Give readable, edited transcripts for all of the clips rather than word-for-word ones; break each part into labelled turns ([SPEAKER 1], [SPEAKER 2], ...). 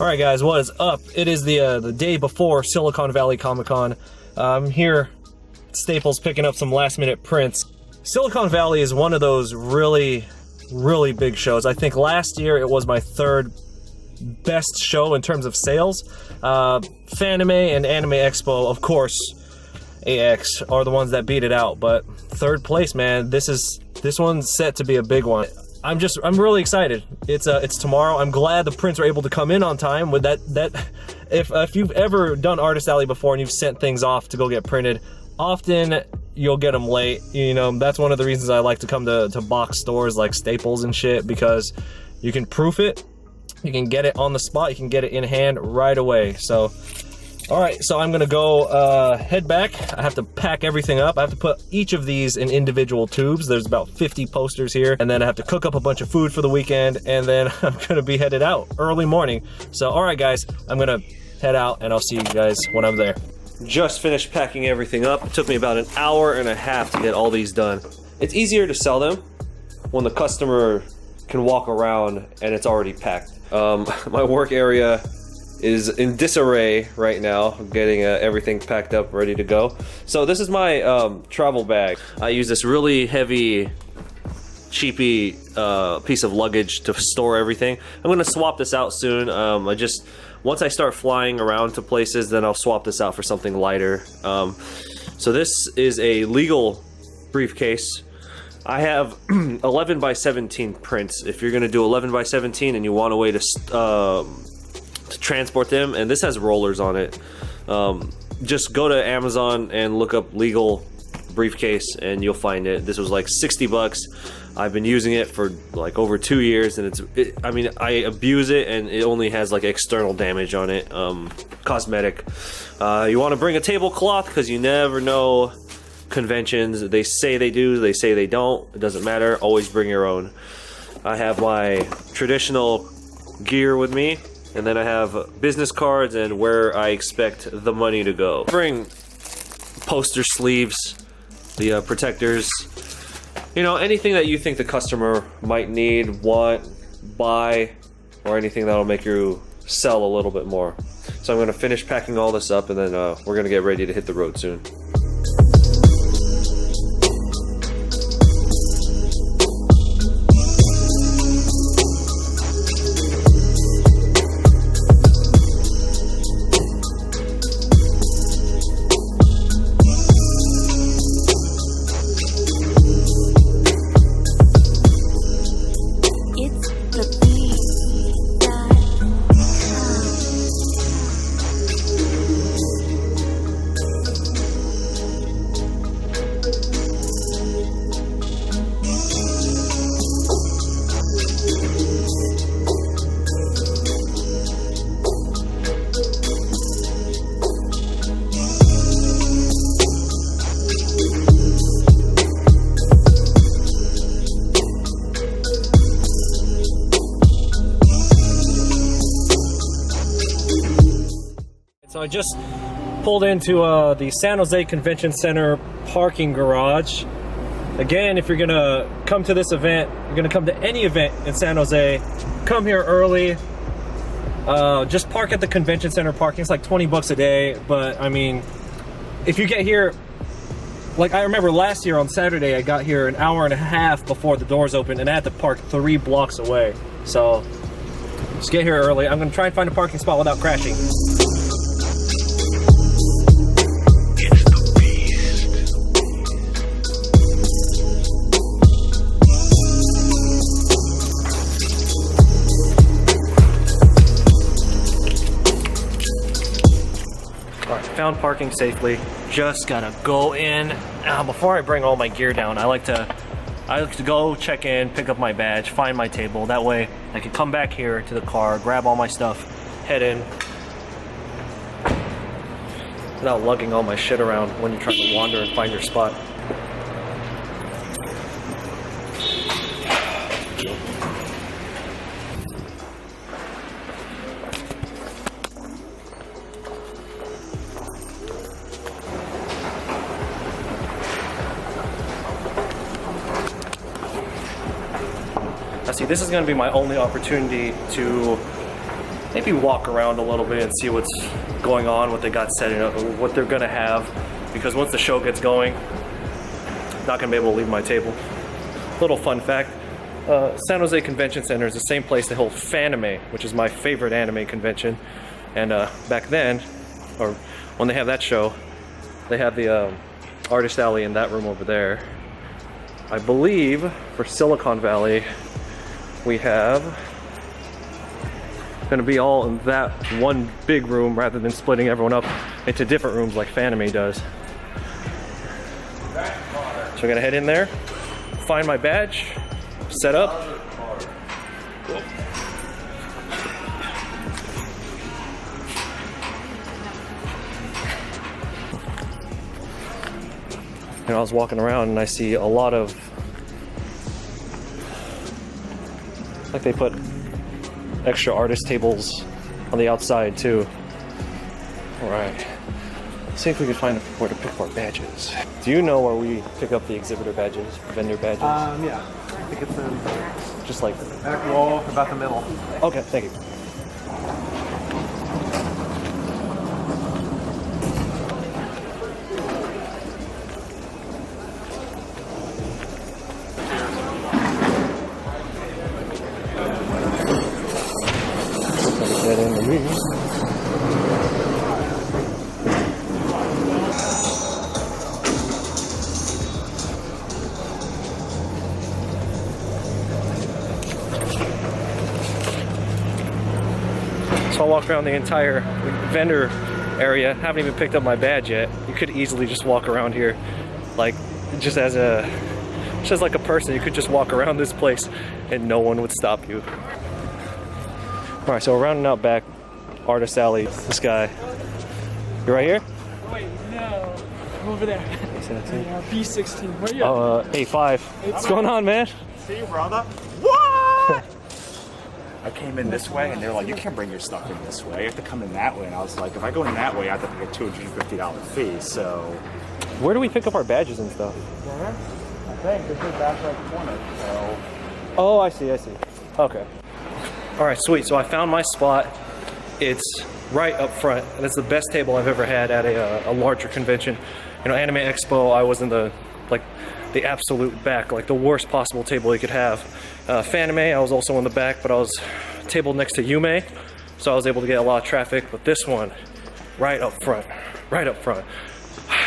[SPEAKER 1] Alright guys, what is up? It is the day before Silicon Valley Comic-Con. I'm here at Staples picking up some last minute prints. Silicon Valley is one of those really big shows. I think last year it was my third best show in terms of sales. Fanime and Anime Expo, of course, AX are the ones that beat it out, but third place, man, this one's set to be a big one. I'm really excited. It's tomorrow. I'm glad the prints are able to come in on time. With that if you've ever done Artist Alley before and you've sent things off to go get printed, often you'll get them late. You know, that's one of the reasons I like to come to box stores like Staples and shit, because you can proof it, you can get it on the spot, you can get it in hand right away. So alright, so I'm gonna go head back. I have to pack everything up. I have to put each of these in individual tubes. There's about 50 posters here, and then I have to cook up a bunch of food for the weekend, and then I'm gonna be headed out early morning. So alright guys, I'm gonna head out and I'll see you guys when I'm there. Just finished packing everything up. It took me about an hour and a half to get all these done. It's easier to sell them when the customer can walk around and it's already packed. My work area is in disarray right now. I'm getting everything packed up, ready to go. So this is my travel bag. I use this really heavy, cheapy piece of luggage to store everything. I'm gonna swap this out soon. Once I start flying around to places, then I'll swap this out for something lighter. So this is a legal briefcase. I have 11 by 17 prints. If you're gonna do 11 by 17 and you want a way to transport them, and this has rollers on it, just go to Amazon and look up legal briefcase and you'll find it. This was like 60 bucks. I've been using it for like over 2 years, and I mean, I abuse it, and it only has like external damage on it, cosmetic. You want to bring a tablecloth because you never know. Conventions, they say they do, they say they don't, it doesn't matter. Always bring your own. I have my traditional gear with me, and then I have business cards and where I expect the money to go. Bring poster sleeves, the protectors, you know, anything that you think the customer might need, want, buy, or anything that'll make you sell a little bit more. So I'm going to finish packing all this up, and then we're going to get ready to hit the road soon. So I just pulled into the San Jose Convention Center parking garage. Again, if you're gonna come to this event, you're gonna come to any event in San Jose, come here early. Just park at the convention center parking. It's like 20 bucks a day, but I mean, if you get here, like I remember last year on Saturday, I got here an hour and a half before the doors opened, and I had to park 3 blocks away. So just get here early. I'm gonna try and find a parking spot without crashing. Found parking safely. Just gotta go in. Before I bring all my gear down, I like to go check in, pick up my badge, find my table. That way I can come back here to the car, grab all my stuff, head in, without lugging all my shit around when you're trying to wander and find your spot. Now see, this is going to be my only opportunity to maybe walk around a little bit and see what's going on, what they got setting up, what they're gonna have. Because once the show gets going, I'm not gonna be able to leave my table. Little fun fact, San Jose Convention Center is the same place they hold Fanime, which is my favorite anime convention. And back then, or when they have that show, they have the artist alley in that room over there. I believe for Silicon Valley, we have gonna be all in that one big room rather than splitting everyone up into different rooms like Fanime does. So we're gonna head in there, find my badge, set up. And I was walking around and I see a lot of, like they put extra artist tables on the outside too. All right, let's see if we can find where to pick up our badges. Do you know where we pick up the exhibitor badges, vendor badges?
[SPEAKER 2] Yeah, I think it's in
[SPEAKER 1] just like
[SPEAKER 2] back wall, about the middle.
[SPEAKER 1] Okay, thank you. Get into me. So I walked around the entire vendor area, haven't even picked up my badge yet. You could easily just walk around here, like just as like a person, you could just walk around this place and no one would stop you. All right, so we're rounding out back Artist Alley. This guy, you right here?
[SPEAKER 3] Wait, no, I'm over there. B16. Where are you?
[SPEAKER 1] A5. What's going on, man?
[SPEAKER 4] See, brother? What? I came in this way, and they're like, you can't bring your stuff in this way. You have to come in that way. And I was like, if I go in that way, I have to pay a $250 fee, so...
[SPEAKER 1] Where do we pick up our badges and stuff?
[SPEAKER 4] Where? I think this is back right corner, so...
[SPEAKER 1] Oh, I see. Okay. All right, sweet. So I found my spot. It's right up front, and it's the best table I've ever had at a larger convention. You know, Anime Expo, I was in the absolute back, like the worst possible table you could have. Fanime, I was also in the back, but I was tabled next to Yume, so I was able to get a lot of traffic. But this one, right up front.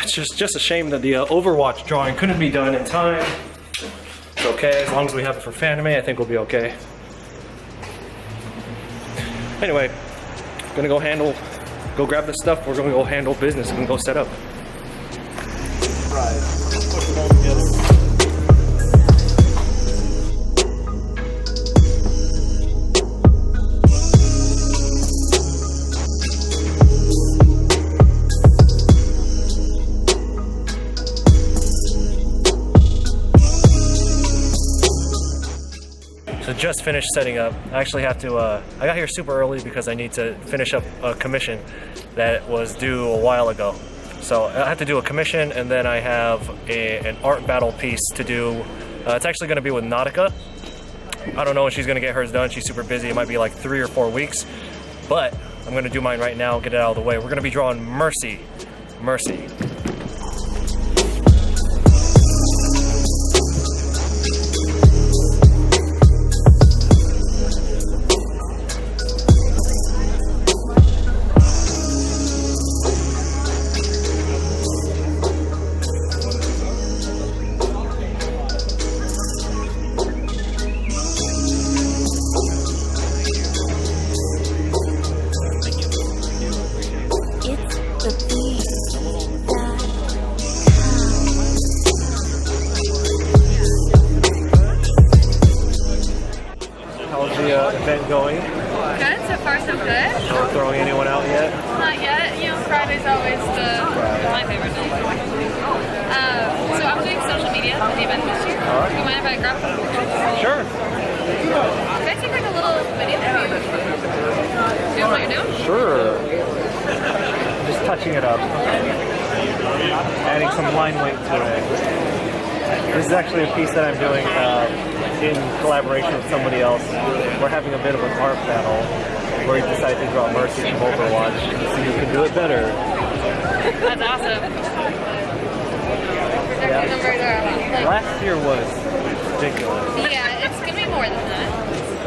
[SPEAKER 1] It's just a shame that the Overwatch drawing couldn't be done in time. It's okay, as long as we have it for Fanime, I think we'll be okay. Anyway, gonna go grab this stuff. We're gonna go handle business and go set up.
[SPEAKER 4] Right. Put them all together.
[SPEAKER 1] So just finished setting up. I actually have to, I got here super early because I need to finish up a commission that was due a while ago. So I have to do a commission, and then I have an art battle piece to do. It's actually gonna be with Nautica. I don't know when she's gonna get hers done. She's super busy. It might be like 3 or 4 weeks, but I'm gonna do mine right now, get it out of the way. We're gonna be drawing Mercy. How's the event going?
[SPEAKER 5] Good, so far so good.
[SPEAKER 1] Not throwing anyone out yet?
[SPEAKER 5] Not yet. You know, Friday's always my favorite day. So I'm doing social media for the event this year.
[SPEAKER 1] Alright.
[SPEAKER 5] Do you mind if I grab them?
[SPEAKER 1] Sure.
[SPEAKER 5] Can I take like a little video of you doing what you're doing?
[SPEAKER 1] Sure. Just touching it up. Adding some line weight to it. This is actually a piece that I'm doing in collaboration with somebody else. We're having a bit of an art battle. where you decide to draw Mercy from Overwatch and see who can do it better.
[SPEAKER 5] That's awesome.
[SPEAKER 1] Yeah.
[SPEAKER 5] Like,
[SPEAKER 1] Last year was ridiculous.
[SPEAKER 5] yeah, it's gonna be more than that.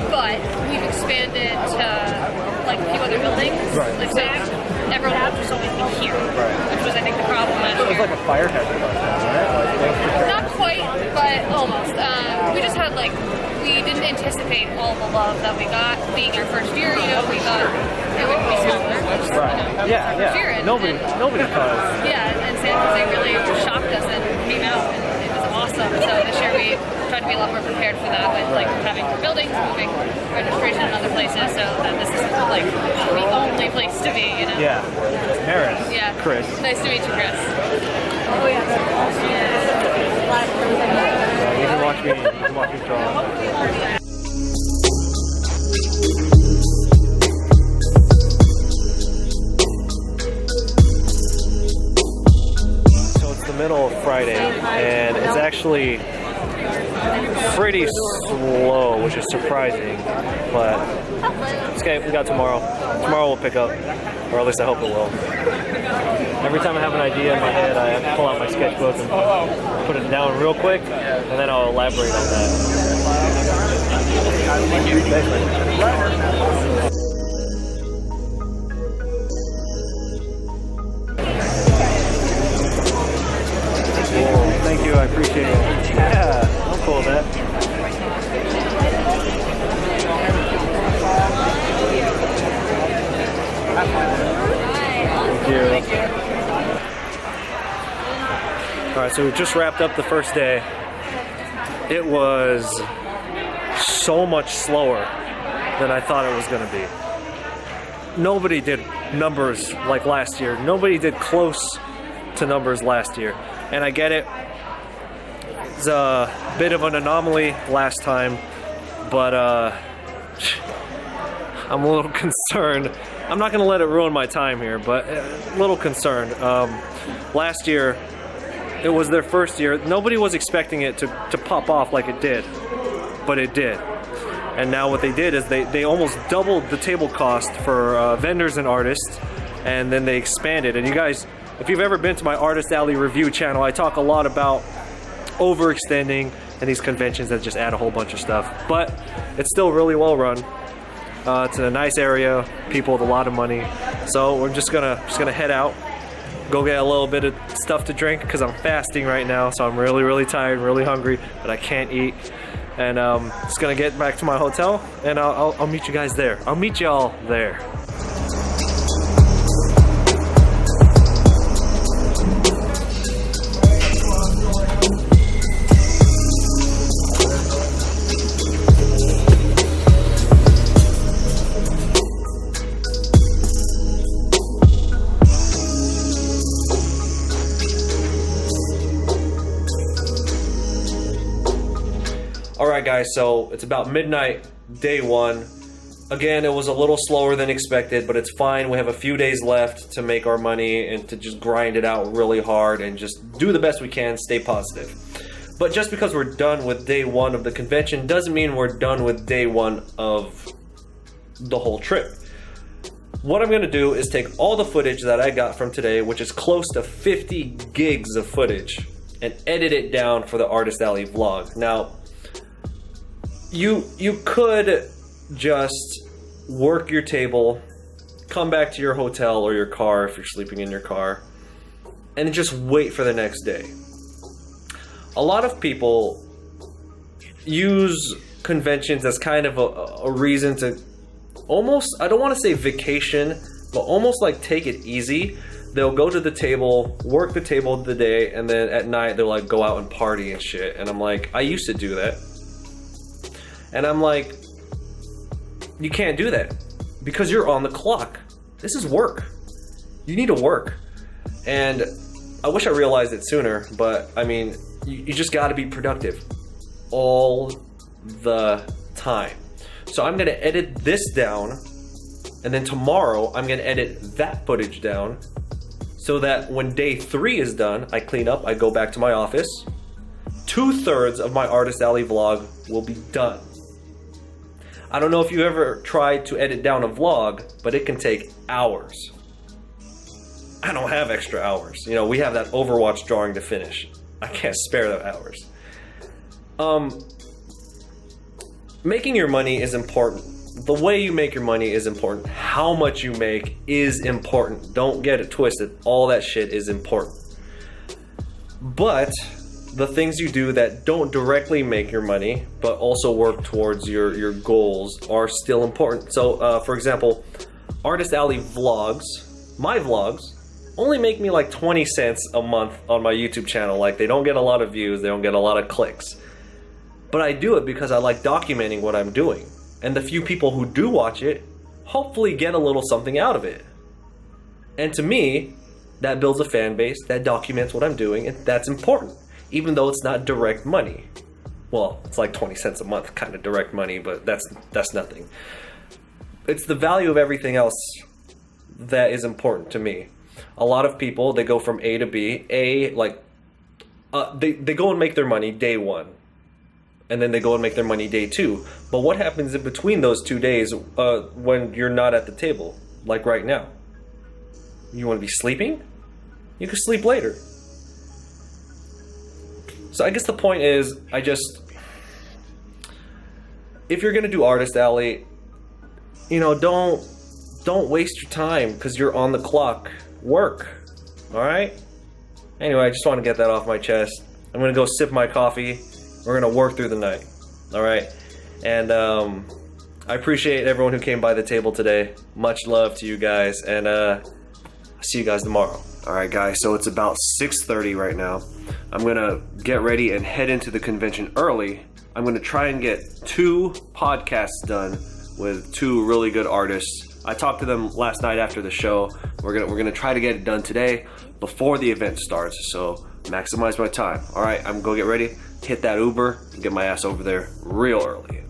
[SPEAKER 5] But we've expanded to like a few other buildings.
[SPEAKER 1] Right.
[SPEAKER 5] Like so everyone will just always be here.
[SPEAKER 1] Right.
[SPEAKER 5] Which was I think the problem last
[SPEAKER 1] It was
[SPEAKER 5] year.
[SPEAKER 1] like a fire hazard last time, right? Like,
[SPEAKER 5] Not quite, but almost. We just had like we didn't anticipate all the love that we got being our first year. You know, we thought it would be smaller. Which,
[SPEAKER 1] right.
[SPEAKER 5] you know,
[SPEAKER 1] Yeah,
[SPEAKER 5] first year,
[SPEAKER 1] yeah.
[SPEAKER 5] and,
[SPEAKER 1] Nobody does.
[SPEAKER 5] yeah, and San Jose really shocked us and came out, and it was awesome. So this year we tried to be a lot more prepared for that with like having more buildings, moving registration in other places, so that this is like the only place to be. You know.
[SPEAKER 1] Yeah. Harris.
[SPEAKER 5] Yeah.
[SPEAKER 1] Chris.
[SPEAKER 5] Nice to meet you, Chris. Oh
[SPEAKER 1] You can watch me draw. So it's the middle of Friday, and it's actually pretty slow, which is surprising, but it's okay, we got tomorrow. Tomorrow we'll pick up, or at least I hope it will. Every time I have an idea in my head, I have to pull out my sketchbook and put it down real quick, and then I'll elaborate on that. Cool. Thank you, I appreciate it. Yeah, I'm cool with that. Thank you. Alright, so we just wrapped up the first day. It was so much slower than I thought it was going to be. Nobody did numbers like last year. Nobody did close to numbers last year. And I get it. It's a bit of an anomaly last time, but I'm a little concerned. I'm not going to let it ruin my time here, but a little concerned. Last year, it was their first year. Nobody was expecting it to pop off like it did, but it did. And now what they did is they almost doubled the table cost for vendors and artists, and then they expanded. And you guys, if you've ever been to my Artist Alley review channel, I talk a lot about overextending and these conventions that just add a whole bunch of stuff. But it's still really well run. It's in a nice area, people with a lot of money. So we're just gonna head out, go get a little bit of stuff to drink because I'm fasting right now. So I'm really tired, really hungry, but I can't eat. And just gonna get back to my hotel, and I'll meet you guys there. I'll meet y'all there. Alright guys, so it's about midnight, day one. Again, it was a little slower than expected, but it's fine. We have a few days left to make our money and to just grind it out really hard and just do the best we can, stay positive. But just because we're done with day one of the convention doesn't mean we're done with day one of the whole trip. What I'm going to do is take all the footage that I got from today, which is close to 50 gigs of footage, and edit it down for the Artist Alley vlog. Now, you could just work your table, come back to your hotel or your car if you're sleeping in your car, and just wait for the next day. A lot of people use conventions as kind of a reason to almost, I don't want to say vacation, but almost like take it easy. They'll go to the table, work the table of the day, and then at night they'll like go out and party and shit. And I'm like, I used to do that. And I'm like, you can't do that because you're on the clock. This is work. You need to work. And I wish I realized it sooner, but I mean, you just got to be productive all the time. So I'm going to edit this down, and then tomorrow I'm going to edit that footage down so that when day 3 is done, I clean up, I go back to my office. 2/3 of my Artist Alley vlog will be done. I don't know if you ever tried to edit down a vlog, but it can take hours. I don't have extra hours. You know, we have that Overwatch drawing to finish. I can't spare the hours. Making your money is important. The way you make your money is important. How much you make is important. Don't get it twisted. All that shit is important. But the things you do that don't directly make your money, but also work towards your goals are still important. So, for example, Artist Alley vlogs, my vlogs, only make me like 20 cents a month on my YouTube channel. Like, they don't get a lot of views, they don't get a lot of clicks. But I do it because I like documenting what I'm doing. And the few people who do watch it, hopefully get a little something out of it. And to me, that builds a fan base that documents what I'm doing, and that's important. Even though it's not direct money. Well, it's like 20 cents a month kind of direct money, but that's nothing. It's the value of everything else that is important to me. A lot of people, they go from A to B. They go and make their money day one. And then they go and make their money day two. But what happens in between those 2 days when you're not at the table? Like right now. You want to be sleeping? You can sleep later. So I guess the point is, if you're gonna do Artist Alley, you know, don't waste your time because you're on the clock. Work, all right? Anyway, I just want to get that off my chest. I'm gonna go sip my coffee. We're gonna work through the night, all right? And I appreciate everyone who came by the table today. Much love to you guys, and I'll see you guys tomorrow. All right, guys, so it's about 6:30 right now. I'm gonna get ready and head into the convention early. I'm gonna try and get 2 podcasts done with 2 really good artists. I talked to them last night after the show. We're gonna try to get it done today before the event starts, so maximize my time. All right, I'm gonna go get ready, hit that Uber, and get my ass over there real early.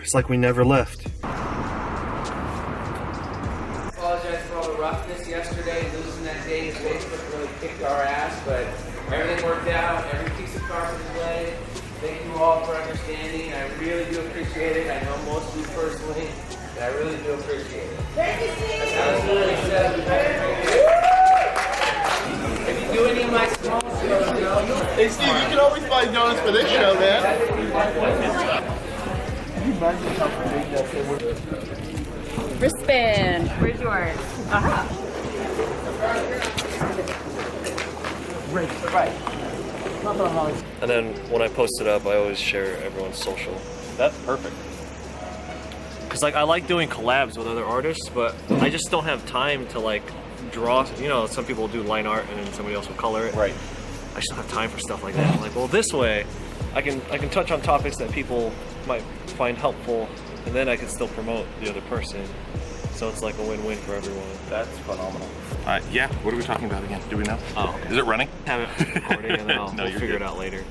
[SPEAKER 1] It's like we never left.
[SPEAKER 6] Apologize for all the roughness yesterday. Losing that day to Facebook really kicked our ass, but everything worked out. Every piece of carpet is laid. Thank you all for understanding. I really do appreciate it. I know most of you personally, but I really do appreciate it. Thank you, Steve. I was really sad. If you do any of my small shows,
[SPEAKER 7] Hey Steve, you can always buy donuts for this show, man.
[SPEAKER 5] Wristband. Where's yours?
[SPEAKER 3] Right.
[SPEAKER 1] And then when I post it up, I always share everyone's social.
[SPEAKER 4] That's perfect.
[SPEAKER 1] Cause like I like doing collabs with other artists, but I just don't have time to like draw. You know, some people do line art and then somebody else will color it.
[SPEAKER 4] Right.
[SPEAKER 1] I just don't have time for stuff like that. I'm like, well, this way, I can touch on topics that people might find helpful, and then I can still promote the other person. So it's like a win-win for everyone.
[SPEAKER 4] That's phenomenal.
[SPEAKER 7] Yeah, what are we talking about again? Do we know?
[SPEAKER 1] Oh, okay.
[SPEAKER 7] Is it running?
[SPEAKER 1] Have it recording, and then
[SPEAKER 7] No,
[SPEAKER 1] we'll
[SPEAKER 7] you're
[SPEAKER 1] figure
[SPEAKER 7] good.
[SPEAKER 1] it out later.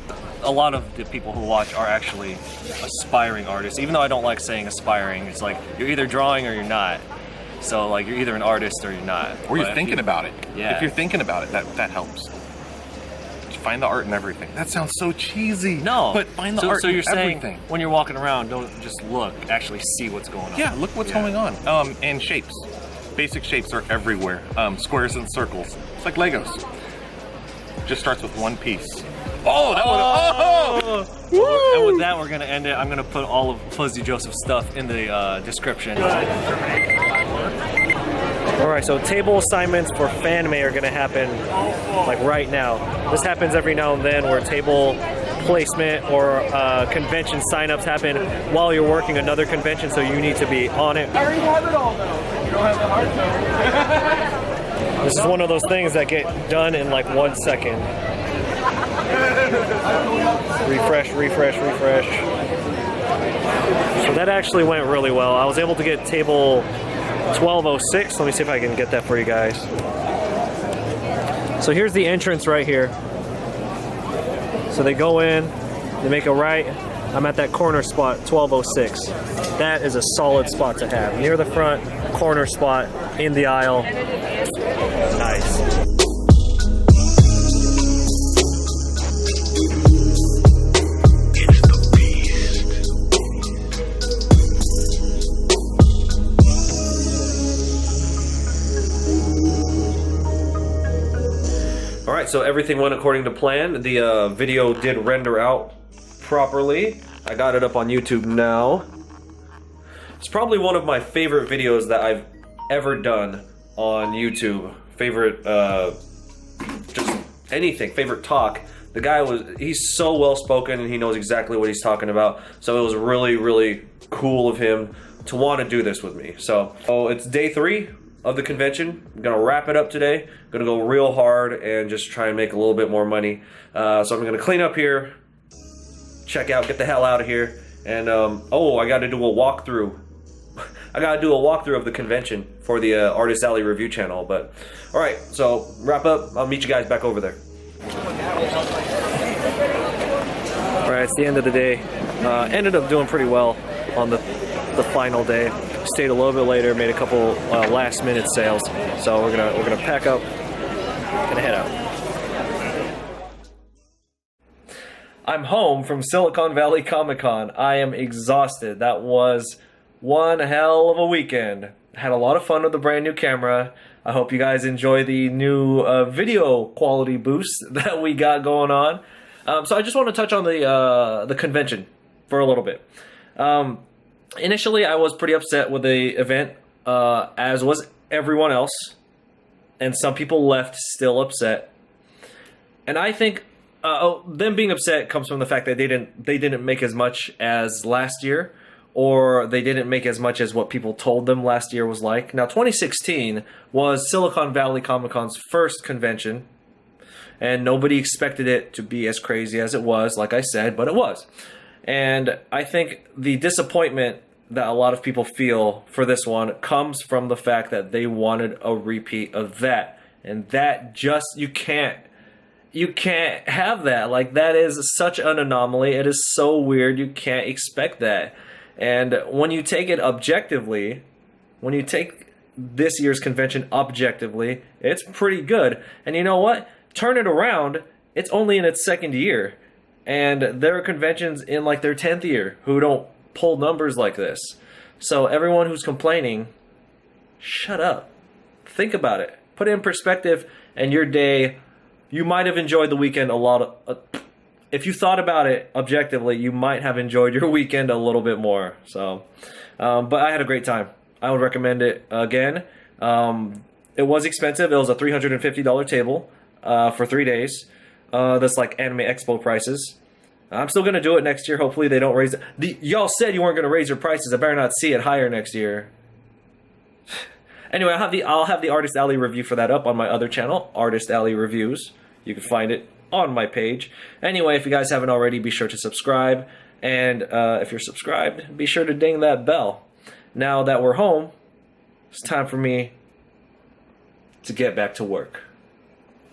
[SPEAKER 1] A lot of the people who watch are actually aspiring artists. Even though I don't like saying aspiring, it's like you're either drawing or you're not. So like you're either an artist or you're not.
[SPEAKER 7] Or you're
[SPEAKER 1] But if
[SPEAKER 7] thinking
[SPEAKER 1] you-
[SPEAKER 7] about it.
[SPEAKER 1] Yeah.
[SPEAKER 7] If you're thinking about it, that helps. Find the art in everything. That sounds so cheesy.
[SPEAKER 1] No,
[SPEAKER 7] But find the
[SPEAKER 1] so,
[SPEAKER 7] art
[SPEAKER 1] so
[SPEAKER 7] in
[SPEAKER 1] you're saying
[SPEAKER 7] everything.
[SPEAKER 1] when you're walking around, don't just look, actually see what's going on.
[SPEAKER 7] Yeah, look what's going on. And shapes. Basic shapes are everywhere. Squares and circles. It's like Legos. Just starts with one piece. Oh, that was. Oh!
[SPEAKER 1] And with that, we're gonna end it. I'm gonna put all of Fuzzy Joseph's stuff in the description. All right, so table assignments for FanMay are gonna happen like right now. This happens every now and then where table placement or convention signups happen while you're working another convention, so you need to be on it.
[SPEAKER 3] I already have it all though. You don't have the hard code.
[SPEAKER 1] This is one of those things that get done in like 1 second. Refresh, refresh, refresh. So that actually went really well. I was able to get table 1206. Let me see if I can get that for you guys. So here's the entrance right here. So they go in, they make a right, I'm at that corner spot, 1206. That is a solid spot to have. Near the front, corner spot, in the aisle. Nice. Alright, so everything went according to plan. The video did render out properly. I got it up on YouTube now. It's probably one of my favorite videos that I've ever done on YouTube. Favorite, just anything, favorite talk. The guy he's so well spoken and he knows exactly what he's talking about. So it was really, really cool of him to want to do this with me. So it's day 3 of the convention. I'm gonna wrap it up today. I'm gonna go real hard and just try and make a little bit more money. So I'm gonna clean up here, check out, get the hell out of here, and oh, I gotta do a walkthrough. I gotta do a walkthrough of the convention for the Artist Alley review channel. But all right, so wrap up. I'll meet you guys back over there. All right, it's the end of the day. Ended up doing pretty well on the final day. Stayed a little bit later, made a couple last minute sales. So we're gonna pack up, gonna head out. I'm home from Silicon Valley Comic-Con. I am exhausted. That was one hell of a weekend. Had a lot of fun with the brand new camera. I hope you guys enjoy the new video quality boost that we got going on. So I just want to touch on the convention for a little bit. Initially, I was pretty upset with the event, as was everyone else, and some people left still upset. And I think them being upset comes from the fact that they didn't make as much as last year, or they didn't make as much as what people told them last year was like. Now, 2016 was Silicon Valley Comic-Con's first convention, and nobody expected it to be as crazy as it was, like I said, but it was. And I think the disappointment that a lot of people feel for this one comes from the fact that they wanted a repeat of that. And that just, you can't have that. Like, that is such an anomaly. It is so weird. You can't expect that. And when you take it objectively, when you take this year's convention objectively, it's pretty good. And you know what? Turn it around, it's only in its 2nd year. And there are conventions in like their 10th year who don't pull numbers like this. So everyone who's complaining, shut up. Think about it. Put it in perspective, and your day, you might have enjoyed the weekend a lot. If you thought about it objectively, you might have enjoyed your weekend a little bit more. So, but I had a great time. I would recommend it again. It was expensive. It was a $350 table for 3 days. That's like Anime Expo prices. I'm still going to do it next year. Hopefully they don't raise it. Y'all said you weren't going to raise your prices. I better not see it higher next year. Anyway, I'll have the Artist Alley review for that up on my other channel, Artist Alley Reviews. You can find it on my page. Anyway, if you guys haven't already, be sure to subscribe. And if you're subscribed, be sure to ding that bell. Now that we're home, it's time for me to get back to work.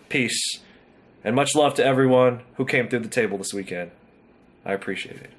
[SPEAKER 1] Peace. And much love to everyone who came through the table this weekend. I appreciate it.